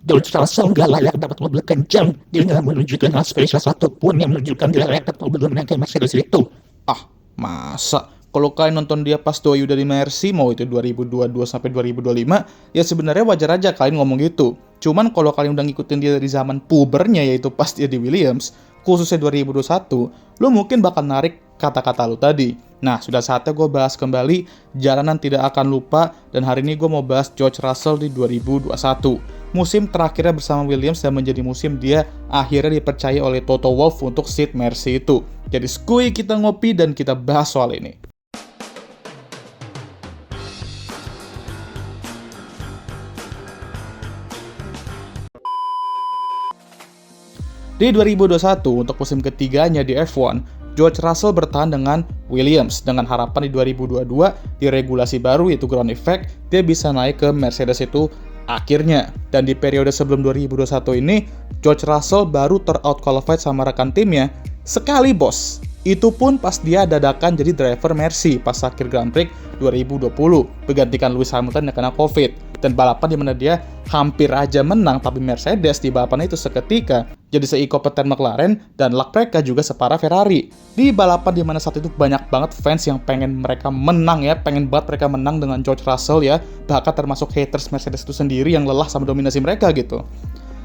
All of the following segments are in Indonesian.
George Russell nggak layak dapat mobil kencang. Dia nggak menunjukkan hal spesial satupun yang menunjukkan dia layak dapat mobil menaikkan Mercedes itu. Ah, masa? Kalau kalian nonton dia pas doi udah di Mercy, mau itu 2022 sampai 2025, ya sebenarnya wajar aja kalian ngomong gitu. Cuman kalau kalian udah ngikutin dia dari zaman pubernya, yaitu pas dia di Williams, khususnya 2021, lo mungkin bakal narik kata-kata lo tadi. Nah, sudah saatnya gue bahas kembali Jalanan Tidak Akan Lupa, dan hari ini gue mau bahas George Russell di 2021. Musim terakhirnya bersama Williams dan menjadi musim dia akhirnya dipercaya oleh Toto Wolff untuk seat Mercy itu. Jadi skuy, kita ngopi dan kita bahas soal ini. Di 2021, untuk musim ketiganya di F1, George Russell bertahan dengan Williams dengan harapan di 2022 di regulasi baru yaitu ground effect dia bisa naik ke Mercedes itu akhirnya. Dan di periode sebelum 2021 ini, George Russell baru ter-out-qualified sama rekan timnya sekali, bos. Itu pun pas dia dadakan jadi driver Mercy pas akhir Grand Prix 2020, menggantikan Lewis Hamilton yang kena COVID. Dan balapan di mana dia hampir aja menang, tapi Mercedes di balapan itu seketika jadi seikompeten McLaren dan luck mereka juga separah Ferrari. Di balapan di mana saat itu banyak banget fans yang pengen mereka menang ya, pengen banget mereka menang dengan George Russell ya, bahkan termasuk haters Mercedes itu sendiri yang lelah sama dominasi mereka gitu.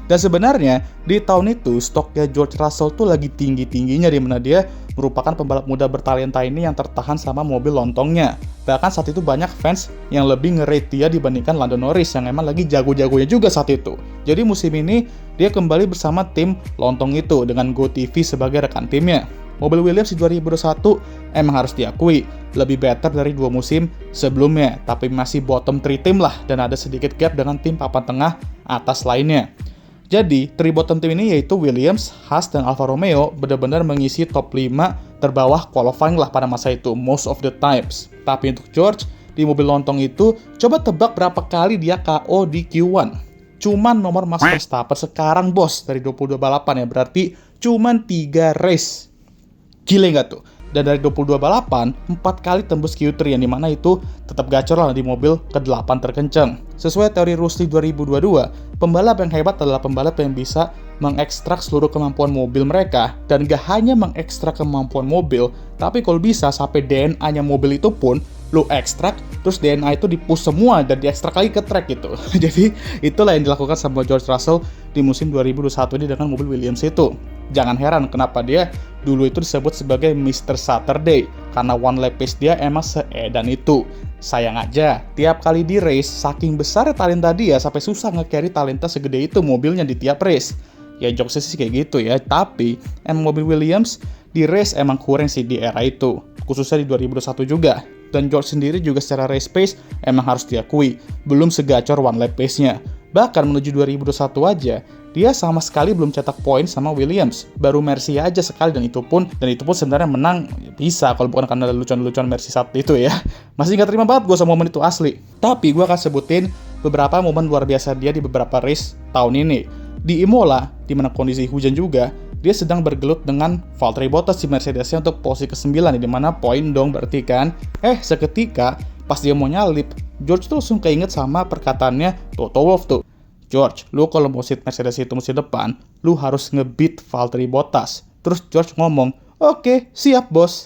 Dan sebenarnya, di tahun itu, stoknya George Russell tuh lagi tinggi-tingginya di mana dia merupakan pembalap muda bertalenta ini yang tertahan sama mobil lontongnya. Bahkan saat itu banyak fans yang lebih nge-rate dia dibandingkan Lando Norris yang emang lagi jago-jagonya juga saat itu. Jadi musim ini, dia kembali bersama tim lontong itu dengan GoTV sebagai rekan timnya. Mobil Williams di 2021 emang harus diakui lebih better dari 2 musim sebelumnya, tapi masih bottom 3 tim lah dan ada sedikit gap dengan tim papan tengah atas lainnya. Jadi, 3 bottom team ini yaitu Williams, Haas, dan Alfa Romeo benar-benar mengisi top 5 terbawah qualifying lah pada masa itu, most of the times. Tapi untuk George, di mobil lontong itu, coba tebak berapa kali dia KO di Q1. Cuman nomor Max Verstappen sekarang, bos, dari 22 balapan ya, berarti cuman 3 race. Gile nggak tuh? Dan dari 22 balapan, 4 kali tembus Q3 yang dimana itu tetap gacor lah di mobil ke-8 terkencang. Sesuai teori Rusty 2022, pembalap yang hebat adalah pembalap yang bisa mengekstrak seluruh kemampuan mobil mereka, dan gak hanya mengekstrak kemampuan mobil, tapi kalau bisa sampai DNA-nya mobil itu pun lu ekstrak, terus DNA itu di-push semua dan diekstrak lagi ke track gitu. Jadi itulah yang dilakukan sama George Russell di musim 2021 ini dengan mobil Williams itu. Jangan heran kenapa dia dulu itu disebut sebagai Mr. Saturday, karena one lap pace dia emang seedan itu. Sayang aja, tiap kali di race, saking besar talenta dia sampai susah nge-carry talenta segede itu mobilnya di tiap race. Ya jokesnya sih kayak gitu ya, tapi emang mobil Williams di race emang kurang sih di era itu, khususnya di 2021 juga. Dan George sendiri juga secara race pace emang harus diakui, belum segacor one lap pace-nya. Bahkan menuju 2021 aja, dia sama sekali belum cetak poin sama Williams. Baru Mercy aja sekali dan itu pun sebenarnya menang bisa kalau bukan karena lucuan-lucuan Mercy saat itu ya. Masih nggak terima banget gue sama momen itu asli. Tapi gue akan sebutin beberapa momen luar biasa dia di beberapa race tahun ini. Di Imola, di mana kondisi hujan juga, dia sedang bergelut dengan Valtteri Bottas di Mercedesnya untuk posisi ke-9, di mana poin dong berarti kan. Seketika pas dia mau nyalip, George tuh langsung keinget sama perkataannya Toto Wolff tuh. George, lu kalau mau seat Mercedes itu musim depan, lu harus nge-beat Valtteri Bottas. Terus George ngomong, oke, siap bos.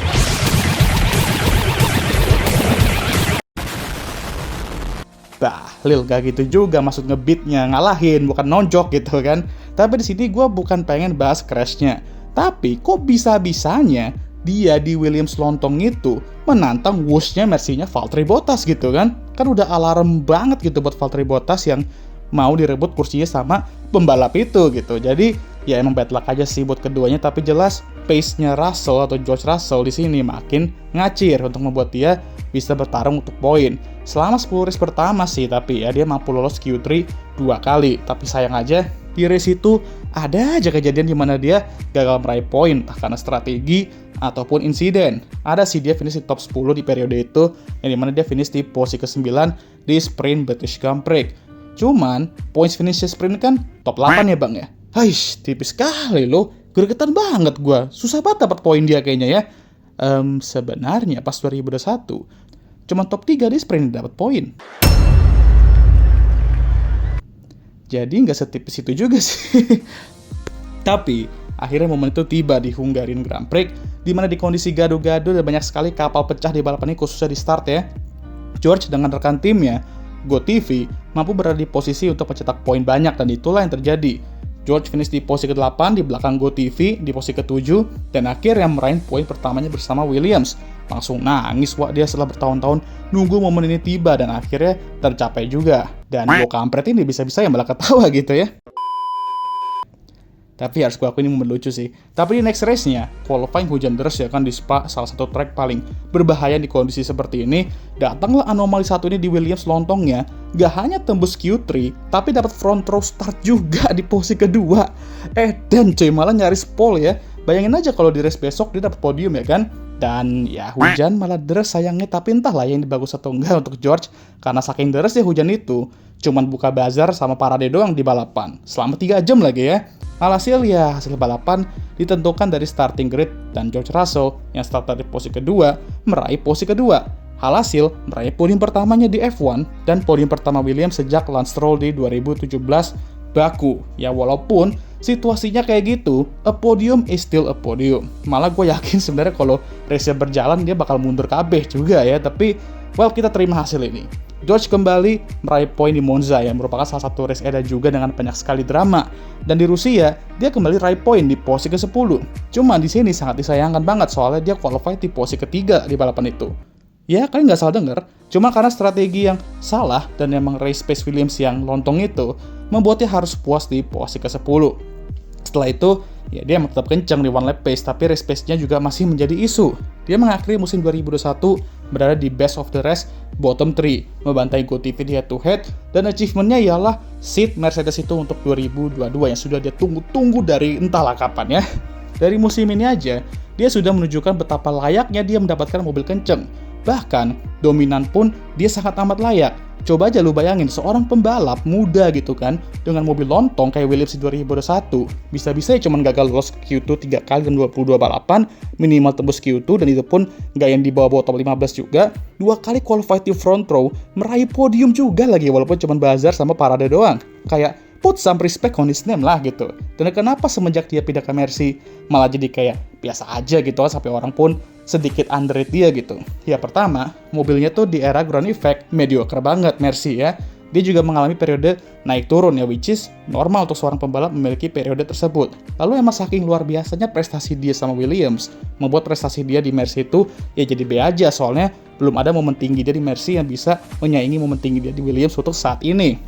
Lil gak gitu juga maksud nge-beatnya, ngalahin, bukan nonjok gitu kan. Tapi di sini gue bukan pengen bahas crash-nya. Tapi kok bisa-bisanya dia di Williams lontong itu menantang wush-nya Mercy-nya Valtteri Bottas gitu kan. Kan udah alarm banget gitu buat Valtteri Bottas yang mau direbut kursinya sama pembalap itu gitu. Jadi ya emang bad luck aja sih buat keduanya, tapi jelas pace-nya Russell atau George Russell di sini makin ngacir untuk membuat dia bisa bertarung untuk poin. Selama 10 race pertama sih, tapi ya dia mampu lolos Q3 2 kali. Tapi sayang aja di race itu ada aja kejadian di mana dia gagal meraih poin, entah karena strategi ataupun insiden. Ada sih dia finish di top 10 di periode itu, yang dimana dia finish di posisi ke-9 di sprint British Grand Prix. Cuman, points finish sprint kan top 8 ya bang ya. Haish, tipis sekali loh. Gregetan banget gue. Susah banget dapat poin dia kayaknya ya. Sebenarnya pas 2021, cuma top 3 di sprint dapat poin. Jadi nggak setipis itu juga sih. Tapi, akhirnya momen itu tiba di Hungarian Grand Prix, di mana di kondisi gaduh-gaduh dan banyak sekali kapal pecah di balapan ini khususnya di start ya. George dengan rekan timnya, GoTV, mampu berada di posisi untuk mencetak poin banyak dan itulah yang terjadi. George finish di posisi ke-8 di belakang GoTV di posisi ke-7 dan akhirnya meraih poin pertamanya bersama Williams. Langsung nangis wah dia setelah bertahun-tahun nunggu momen ini tiba dan akhirnya tercapai juga. Dan Go kampret ini bisa-bisa yang malah ketawa gitu ya. Tapi harus gue akuin ini momen lucu sih. Tapi di next race-nya, qualifying hujan deras ya kan di Spa, salah satu track paling berbahaya di kondisi seperti ini. Datanglah anomali satu ini di Williams lontongnya. Gak hanya tembus Q3, tapi dapat front row start juga di posisi kedua. Dan cuy malah nyaris pole ya. Bayangin aja kalau di race besok dia dapat podium ya kan. Dan ya hujan malah deras sayangnya, tapi entahlah yang bagus atau enggak untuk George. Karena saking deras ya hujan itu, cuman buka bazar sama parade doang di balapan. Selama 3 jam lagi ya. Alhasil ya hasil balapan ditentukan dari starting grid dan George Russell yang start dari posisi kedua meraih posisi kedua. Alhasil meraih podium pertamanya di F1 dan podium pertama Williams sejak Lance Stroll di 2017 Baku. Ya walaupun situasinya kayak gitu, a podium is still a podium. Malah gue yakin sebenarnya kalau race-nya berjalan dia bakal mundur kabeh juga ya. Tapi well kita terima hasil ini. George kembali meraih poin di Monza yang merupakan salah satu race edan juga dengan banyak sekali drama. Dan di Rusia, dia kembali raih poin di posisi ke-10. Cuma di sini sangat disayangkan banget soalnya dia qualify di posisi ketiga di balapan itu. Ya, kalian nggak salah dengar. Cuma karena strategi yang salah dan emang race pace Williams yang lontong itu membuatnya harus puas di posisi ke-10. Setelah itu, ya dia tetap kencang di one lap pace, tapi race pace-nya juga masih menjadi isu. Dia mengakhiri musim 2021 berada di best of the rest, bottom 3, membantai GoTV di head-to-head, dan achievement-nya ialah seat Mercedes itu untuk 2022 yang sudah dia tunggu-tunggu dari entahlah kapan ya. Dari musim ini aja, dia sudah menunjukkan betapa layaknya dia mendapatkan mobil kenceng. Bahkan, dominan pun dia sangat amat layak. Coba aja lu bayangin, seorang pembalap muda gitu kan, dengan mobil lontong kayak Williams di 2021, bisa-bisa ya cuman gagal lolos Q2 3 kali dan 22 balapan, minimal tembus Q2, dan itu pun nggak yang di bawah top 15 juga, 2 kali qualified di front row, meraih podium juga lagi, walaupun cuman bazar sama parade doang. Kayak, put some respect on his name lah gitu. Dan kenapa semenjak dia pindah ke Mercy, malah jadi kayak biasa aja gitu, sampai orang pun sedikit underrate dia gitu. Ya pertama, mobilnya tuh di era ground effect mediocre banget Mercy ya. Dia juga mengalami periode naik turun ya, which is normal untuk seorang pembalap memiliki periode tersebut. Lalu emang saking luar biasanya prestasi dia sama Williams, membuat prestasi dia di Mercy itu ya jadi B aja, soalnya belum ada momen tinggi dia di Mercy yang bisa menyaingi momen tinggi dia di Williams untuk saat ini.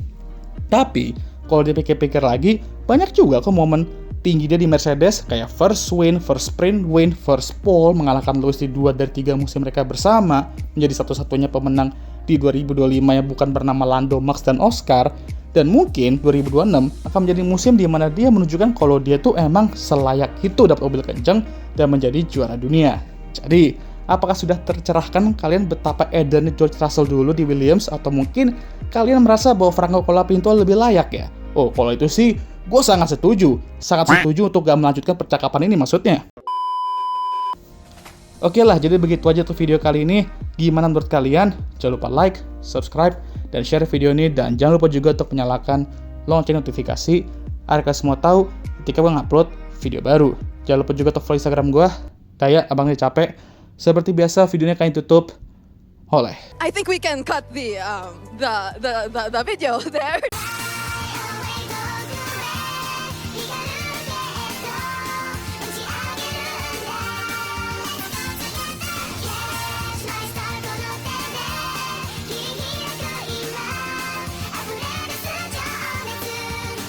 Tapi, kalau dipikir-pikir lagi, banyak juga kok momen tinggi dia di Mercedes, kayak first win, first sprint win, first pole, mengalahkan Lewis di 2 dari 3 musim mereka bersama, menjadi satu-satunya pemenang di 2025 yang bukan bernama Lando, Max, dan Oscar, dan mungkin 2026 akan menjadi musim di mana dia menunjukkan kalau dia tuh emang selayak itu dapat mobil kenceng dan menjadi juara dunia. Jadi, apakah sudah tercerahkan kalian betapa edannya George Russell dulu di Williams, atau mungkin kalian merasa bahwa Franco Colapinto lebih layak ya? Oh, kalau itu sih, gue sangat setuju untuk gak melanjutkan percakapan ini maksudnya. Oke lah, jadi begitu aja tuh video kali ini. Gimana menurut kalian? Jangan lupa like, subscribe, dan share video ini. Dan jangan lupa juga untuk menyalakan lonceng notifikasi agar kalian semua tahu ketika gue ngupload video baru. Jangan lupa juga untuk follow Instagram gue, kayak abangnya capek. Seperti biasa, videonya kalian tutup oleh I think we can cut the video there.